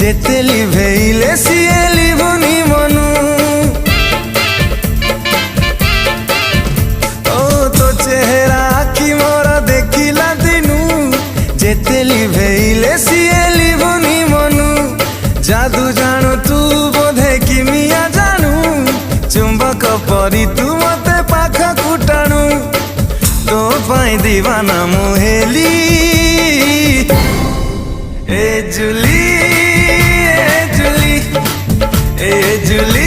जेते लिभेइले सिए लिभुनी मनु। ओ तो चेहरा आखि मोर देखिला दिनु, जेते लिभेइले सिए लिभुनी मनु। जादू जानु तू बोधे किमिया जानू, चुंबक परी तू मते पाखा कुटाणु। तो पाई दीवाना मोहेली ए जुली, ए जुली, ए जुली।